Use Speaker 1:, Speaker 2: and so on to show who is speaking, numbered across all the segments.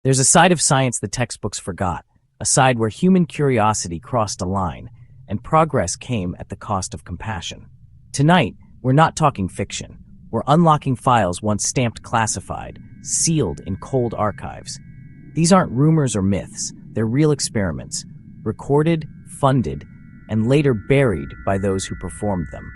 Speaker 1: There's a side of science the textbooks forgot, a side where human curiosity crossed a line, and progress came at the cost of compassion. Tonight, we're not talking fiction. We're unlocking files once stamped classified, sealed in cold archives. These aren't rumors or myths, they're real experiments, recorded, funded, and later buried by those who performed them.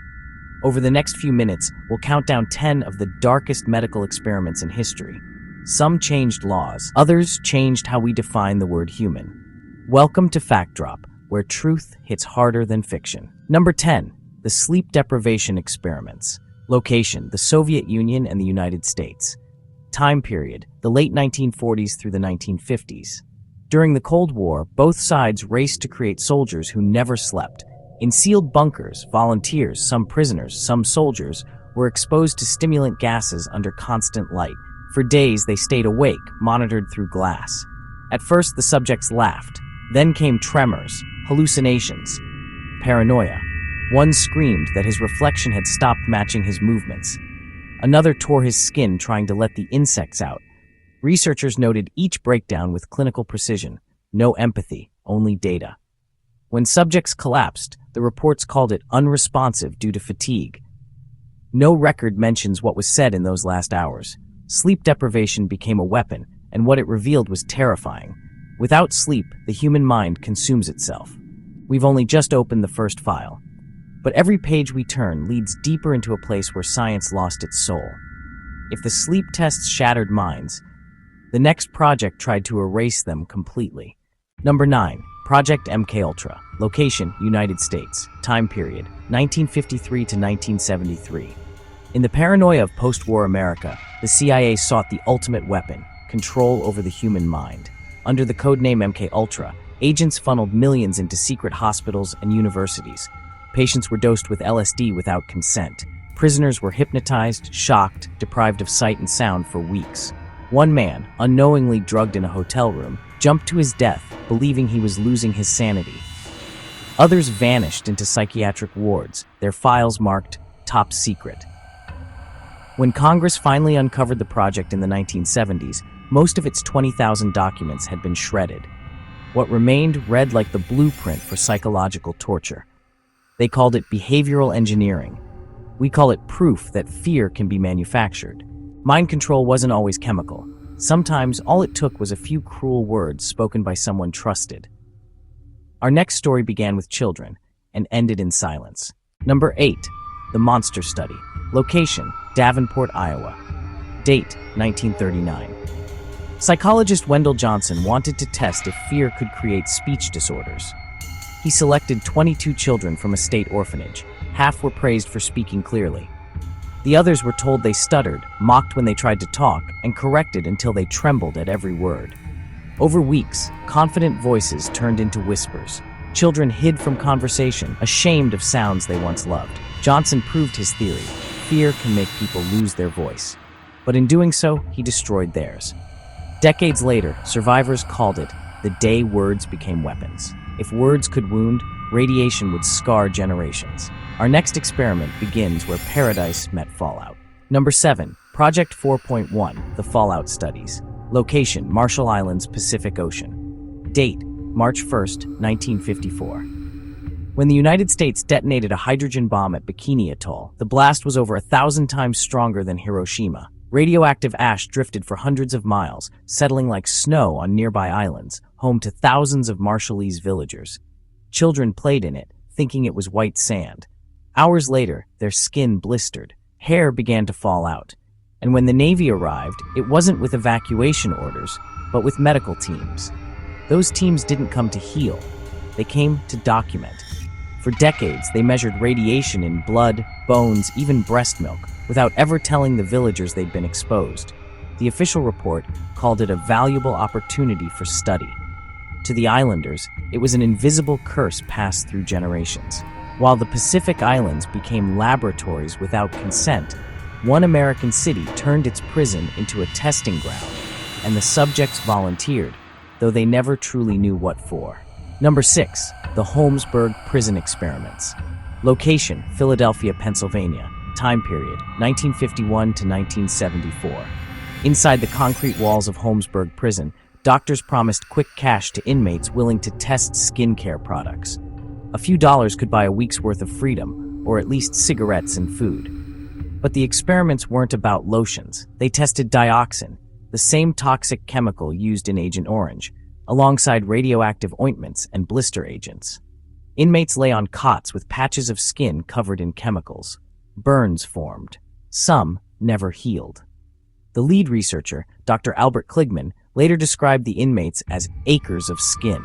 Speaker 1: Over the next few minutes, we'll count down 10 of the darkest medical experiments in history. Some changed laws, others changed how we define the word human. Welcome to FactDrop, where truth hits harder than fiction. Number 10. The sleep deprivation experiments. Location: the Soviet Union and the United States. Time period: the late 1940s through the 1950s. During the Cold War, both sides raced to create soldiers who never slept. In sealed bunkers, volunteers, some prisoners, some soldiers, were exposed to stimulant gases under constant light. For days, they stayed awake, monitored through glass. At first, the subjects laughed. Then came tremors, hallucinations, paranoia. One screamed that his reflection had stopped matching his movements. Another tore his skin trying to let the insects out. Researchers noted each breakdown with clinical precision. No empathy, only data. When subjects collapsed, the reports called it unresponsive due to fatigue. No record mentions what was said in those last hours. Sleep deprivation became a weapon, and what it revealed was terrifying. Without sleep, the human mind consumes itself. We've only just opened the first file. But every page we turn leads deeper into a place where science lost its soul. If the sleep tests shattered minds, the next project tried to erase them completely. Number 9. Project MKUltra. Location: United States. Time period: 1953 to 1973. In the paranoia of post-war America, the CIA sought the ultimate weapon: control over the human mind. Under the codename MKUltra, agents funneled millions into secret hospitals and universities. Patients were dosed with LSD without consent. Prisoners were hypnotized, shocked, deprived of sight and sound for weeks. One man, unknowingly drugged in a hotel room, jumped to his death, believing he was losing his sanity. Others vanished into psychiatric wards, their files marked top secret. When Congress finally uncovered the project in the 1970s, most of its 20,000 documents had been shredded. What remained read like the blueprint for psychological torture. They called it behavioral engineering. We call it proof that fear can be manufactured. Mind control wasn't always chemical. Sometimes all it took was a few cruel words spoken by someone trusted. Our next story began with children and ended in silence. Number 8. The Monster Study. Location: Davenport, Iowa. Date: 1939. Psychologist Wendell Johnson wanted to test if fear could create speech disorders. He selected 22 children from a state orphanage. Half were praised for speaking clearly. The others were told they stuttered, mocked when they tried to talk, and corrected until they trembled at every word. Over weeks, confident voices turned into whispers. Children hid from conversation, ashamed of sounds they once loved. Johnson proved his theory: fear can make people lose their voice. But in doing so, he destroyed theirs. Decades later, survivors called it the day words became weapons. If words could wound, radiation would scar generations. Our next experiment begins where paradise met fallout. Number 7. Project 4.1, the Fallout Studies. Location: Marshall Islands, Pacific Ocean. Date: March 1st, 1954. When the United States detonated a hydrogen bomb at Bikini Atoll, the blast was over 1,000 times stronger than Hiroshima. Radioactive ash drifted for hundreds of miles, settling like snow on nearby islands, home to thousands of Marshallese villagers. Children played in it, thinking it was white sand. Hours later, their skin blistered. Hair began to fall out. And when the Navy arrived, it wasn't with evacuation orders, but with medical teams. Those teams didn't come to heal. They came to document. For decades, they measured radiation in blood, bones, even breast milk, without ever telling the villagers they'd been exposed. The official report called it a valuable opportunity for study. To the islanders, it was an invisible curse passed through generations. While the Pacific Islands became laboratories without consent, one American city turned its prison into a testing ground, and the subjects volunteered, though they never truly knew what for. Number 6. The Holmesburg Prison Experiments. Location: Philadelphia, Pennsylvania. Time period: 1951 to 1974. Inside the concrete walls of Holmesburg Prison, doctors promised quick cash to inmates willing to test skincare products. A few dollars could buy a week's worth of freedom, or at least cigarettes and food. But the experiments weren't about lotions. They tested dioxin, the same toxic chemical used in Agent Orange, alongside radioactive ointments and blister agents. Inmates lay on cots with patches of skin covered in chemicals. Burns formed. Some never healed. The lead researcher, Dr. Albert Kligman, later described the inmates as acres of skin.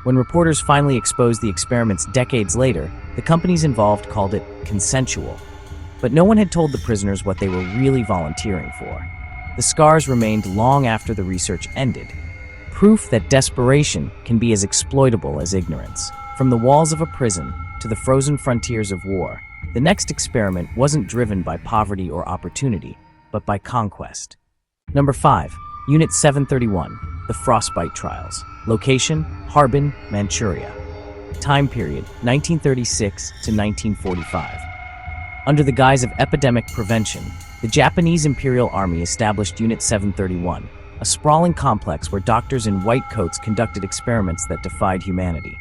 Speaker 1: When reporters finally exposed the experiments decades later, the companies involved called it consensual. But no one had told the prisoners what they were really volunteering for. The scars remained long after the research ended. Proof that desperation can be as exploitable as ignorance. From the walls of a prison to the frozen frontiers of war, the next experiment wasn't driven by poverty or opportunity, but by conquest. Number 5. Unit 731, the Frostbite Trials. Location, Harbin, Manchuria. Time period, 1936 to 1945. Under the guise of epidemic prevention, the Japanese Imperial Army established Unit 731, a sprawling complex where doctors in white coats conducted experiments that defied humanity.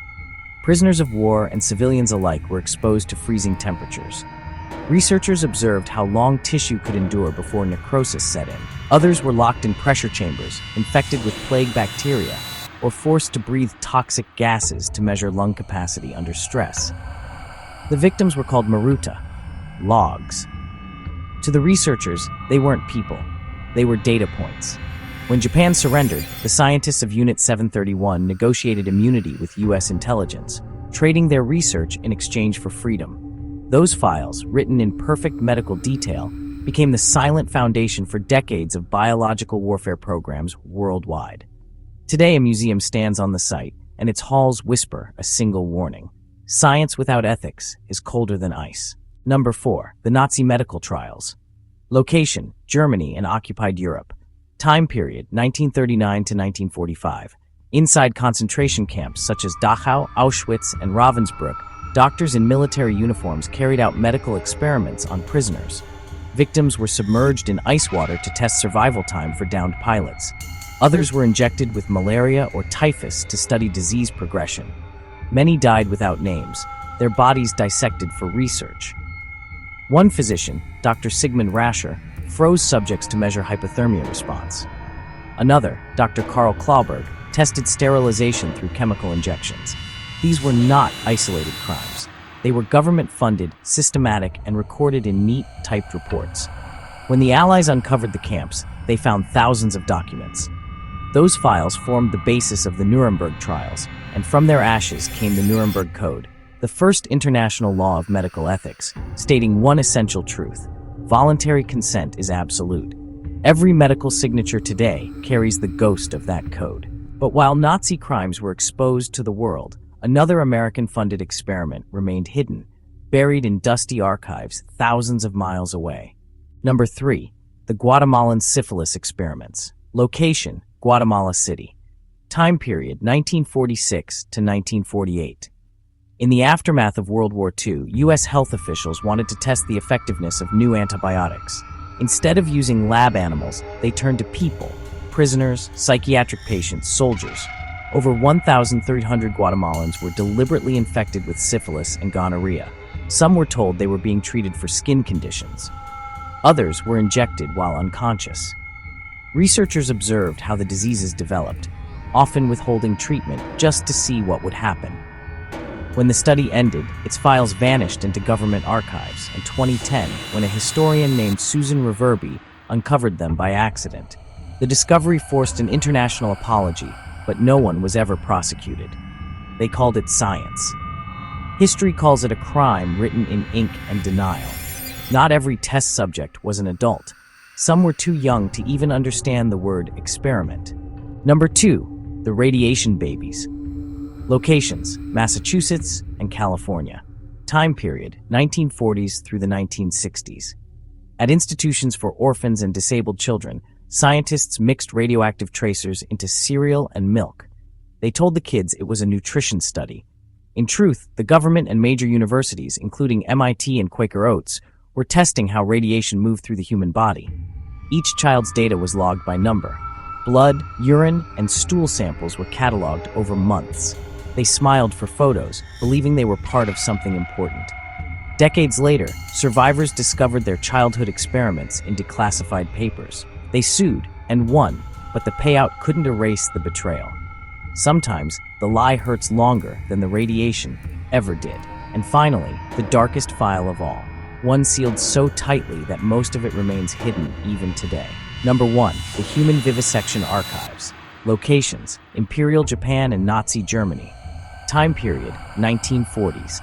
Speaker 1: Prisoners of war and civilians alike were exposed to freezing temperatures. Researchers observed how long tissue could endure before necrosis set in. Others were locked in pressure chambers, infected with plague bacteria, or forced to breathe toxic gases to measure lung capacity under stress. The victims were called maruta, logs. To the researchers, they weren't people. They were data points. When Japan surrendered, the scientists of Unit 731 negotiated immunity with U.S. intelligence, trading their research in exchange for freedom. Those files, written in perfect medical detail, became the silent foundation for decades of biological warfare programs worldwide. Today, a museum stands on the site, and its halls whisper a single warning. Science without ethics is colder than ice. Number 4. The Nazi Medical Trials. Location, Germany and occupied Europe. Time period, 1939 to 1945. Inside concentration camps such as Dachau, Auschwitz, and Ravensbrück, doctors in military uniforms carried out medical experiments on prisoners. Victims were submerged in ice water to test survival time for downed pilots. Others were injected with malaria or typhus to study disease progression. Many died without names, their bodies dissected for research. One physician, Dr. Sigmund Rascher, froze subjects to measure hypothermia response. Another, Dr. Karl Klauberg, tested sterilization through chemical injections. These were not isolated crimes. They were government-funded, systematic, and recorded in neat, typed reports. When the Allies uncovered the camps, they found thousands of documents. Those files formed the basis of the Nuremberg trials, and from their ashes came the Nuremberg Code, the first international law of medical ethics, stating one essential truth: voluntary consent is absolute. Every medical signature today carries the ghost of that code. But while Nazi crimes were exposed to the world, another American-funded experiment remained hidden, buried in dusty archives thousands of miles away. Number 3. The Guatemalan Syphilis Experiments. Location, Guatemala City. Time period, 1946 to 1948. In the aftermath of World War II, U.S. health officials wanted to test the effectiveness of new antibiotics. Instead of using lab animals, they turned to people: prisoners, psychiatric patients, soldiers. Over 1,300 Guatemalans were deliberately infected with syphilis and gonorrhea. Some were told they were being treated for skin conditions. Others were injected while unconscious. Researchers observed how the diseases developed, often withholding treatment just to see what would happen. When the study ended, its files vanished into government archives in 2010 when a historian named Susan Reverby uncovered them by accident. The discovery forced an international apology, but no one was ever prosecuted. They called it science. History calls it a crime written in ink and denial. Not every test subject was an adult. Some were too young to even understand the word experiment. Number 2. The Radiation Babies. Locations, Massachusetts and California. Time period, 1940s through the 1960s. At institutions for orphans and disabled children, scientists mixed radioactive tracers into cereal and milk. They told the kids it was a nutrition study. In truth, the government and major universities, including MIT and Quaker Oats, were testing how radiation moved through the human body. Each child's data was logged by number. Blood, urine, and stool samples were cataloged over months. They smiled for photos, believing they were part of something important. Decades later, survivors discovered their childhood experiments in declassified papers. They sued and won, but the payout couldn't erase the betrayal. Sometimes, the lie hurts longer than the radiation ever did. And finally, the darkest file of all. One sealed so tightly that most of it remains hidden even today. Number 1. The Human Vivisection Archives. Locations: Imperial Japan and Nazi Germany. Time period: 1940s.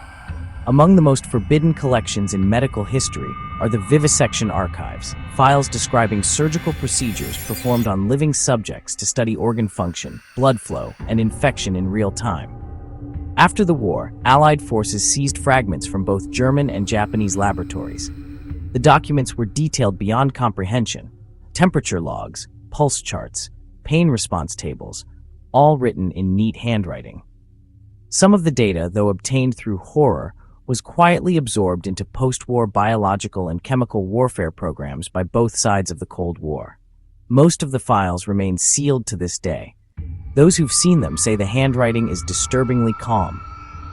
Speaker 1: Among the most forbidden collections in medical history are the vivisection archives, files describing surgical procedures performed on living subjects to study organ function, blood flow, and infection in real time. After the war, Allied forces seized fragments from both German and Japanese laboratories. The documents were detailed beyond comprehension: temperature logs, pulse charts, pain response tables, all written in neat handwriting. Some of the data, though obtained through horror, was quietly absorbed into post-war biological and chemical warfare programs by both sides of the Cold War. Most of the files remain sealed to this day. Those who've seen them say the handwriting is disturbingly calm.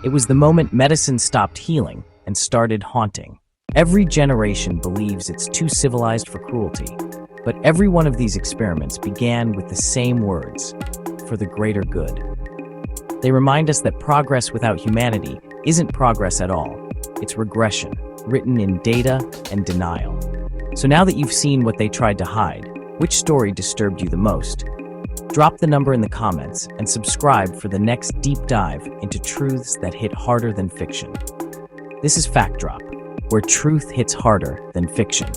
Speaker 1: It was the moment medicine stopped healing and started haunting. Every generation believes it's too civilized for cruelty, but every one of these experiments began with the same words: for the greater good. They remind us that progress without humanity isn't progress at all. It's regression, written in data and denial. So now that you've seen what they tried to hide, which story disturbed you the most? Drop the number in the comments and subscribe for the next deep dive into truths that hit harder than fiction. This is FactDrop, where truth hits harder than fiction.